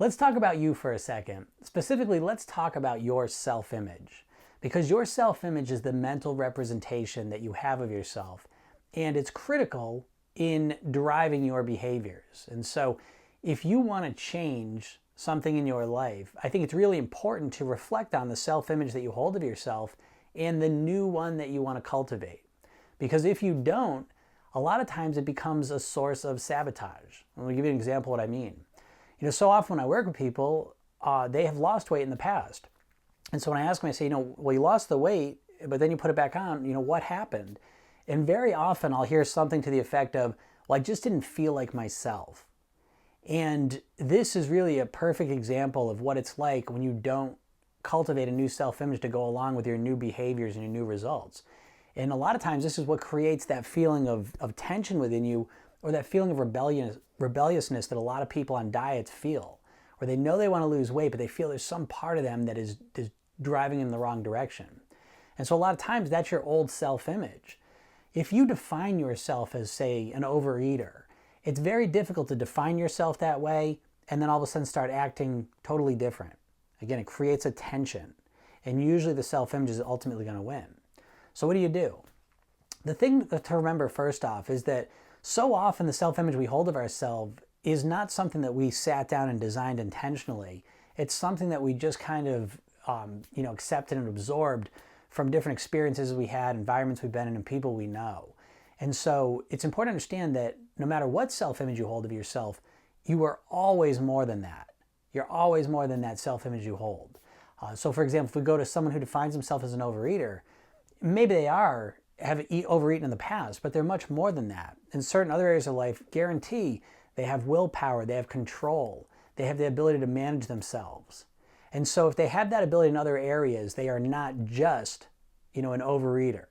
Let's talk about you for a second. Specifically, let's talk about your self-image, because your self-image is the mental representation that you have of yourself, and it's critical in deriving your behaviors. And so if you want to change something in your life, I think it's really important to reflect on the self-image that you hold of yourself and the new one that you want to cultivate. Because if you don't, a lot of times it becomes a source of sabotage. I'm going to give you an example of what I mean. So often when I work with people, they have lost weight in the past. And so when I ask them, I say, well, you lost the weight, but then you put it back on, what happened? And very often I'll hear something to the effect of, well, I just didn't feel like myself. And this is really a perfect example of what it's like when you don't cultivate a new self-image to go along with your new behaviors and your new results. And a lot of times this is what creates that feeling of tension within you, or that feeling of rebelliousness that a lot of people on diets feel, where they know they want to lose weight, but they feel there's some part of them that is driving them in the wrong direction. And so a lot of times that's your old self-image. If you define yourself as, say, an overeater, it's very difficult to define yourself that way and then all of a sudden start acting totally different. Again, it creates a tension, and usually the self-image is ultimately going to win. So what do? The thing to remember first off is that so often the self-image we hold of ourselves is not something that we sat down and designed intentionally. It's something that we just kind of accepted and absorbed from different experiences we had, environments we've been in, and people we know. And so it's important to understand that no matter what self-image you hold of yourself, you are always more than that. You're always more than that self-image you hold. So for example, if we go to someone who defines himself as an overeater, maybe they have overeaten in the past, but they're much more than that. In certain other areas of life, guarantee they have willpower, they have control, they have the ability to manage themselves. And so if they have that ability in other areas, they are not just, an overeater.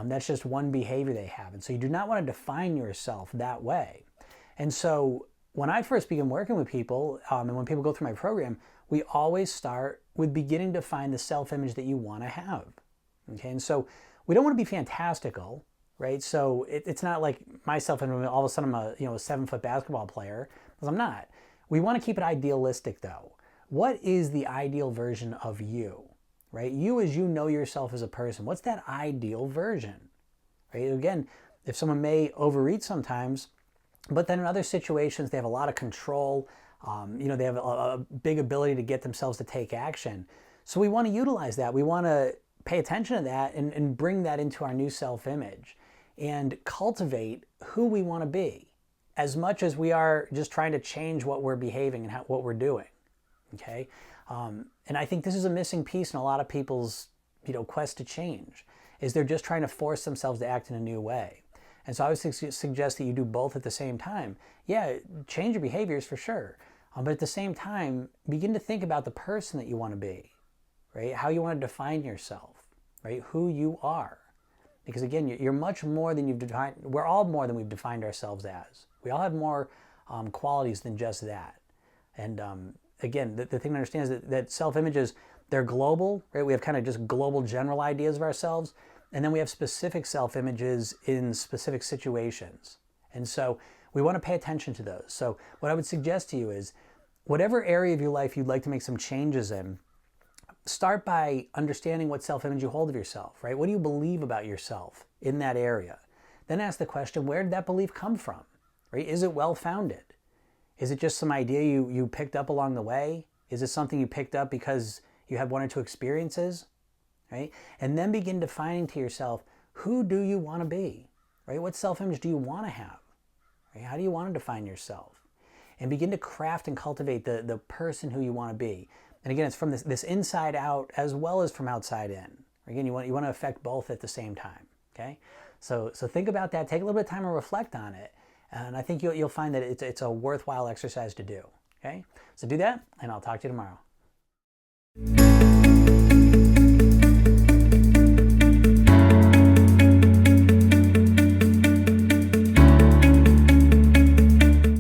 That's just one behavior they have. And so you do not want to define yourself that way. And so when I first begin working with people, and when people go through my program, we always start with beginning to find the self-image that you want to have. Okay, and so we don't want to be fantastical, right? So it's not like my self-image, all of a sudden I'm a 7-foot basketball player, because I'm not. We want to keep it idealistic though. What is the ideal version of you? Right? You as you know yourself as a person, what's that ideal version? Right? Again, if someone may overeat sometimes, but then in other situations they have a lot of control, they have a big ability to get themselves to take action. So we want to utilize that. We want to pay attention to that and bring that into our new self-image and cultivate who we want to be, as much as we are just trying to change what we're behaving and what we're doing. Okay? And I think this is a missing piece in a lot of people's, quest to change, is they're just trying to force themselves to act in a new way. And so I would suggest that you do both at the same time. Yeah, change your behaviors for sure. But at the same time, begin to think about the person that you want to be, right? How you want to define yourself, right? Who you are. Because again, you're much more than you've defined. We're all more than we've defined ourselves as. We all have more qualities than just that. And again, the thing to understand is that self-images, they're global, right? We have kind of just global general ideas of ourselves, and then we have specific self-images in specific situations. And so we want to pay attention to those. So what I would suggest to you is, whatever area of your life you'd like to make some changes in, start by understanding what self-image you hold of yourself, right? What do you believe about yourself in that area? Then ask the question, where did that belief come from, right? Is it well-founded? Is it just some idea you picked up along the way? Is it something you picked up because you had one or two experiences, right? And then begin defining to yourself, who do you want to be, right? What self-image do you want to have, right? How do you want to define yourself? And begin to craft and cultivate the person who you want to be. And again, it's from this inside out as well as from outside in. Again, you want to affect both at the same time, okay? So think about that. Take a little bit of time and reflect on it. And I think you'll find that it's a worthwhile exercise to do. Okay? So do that, and I'll talk to you tomorrow.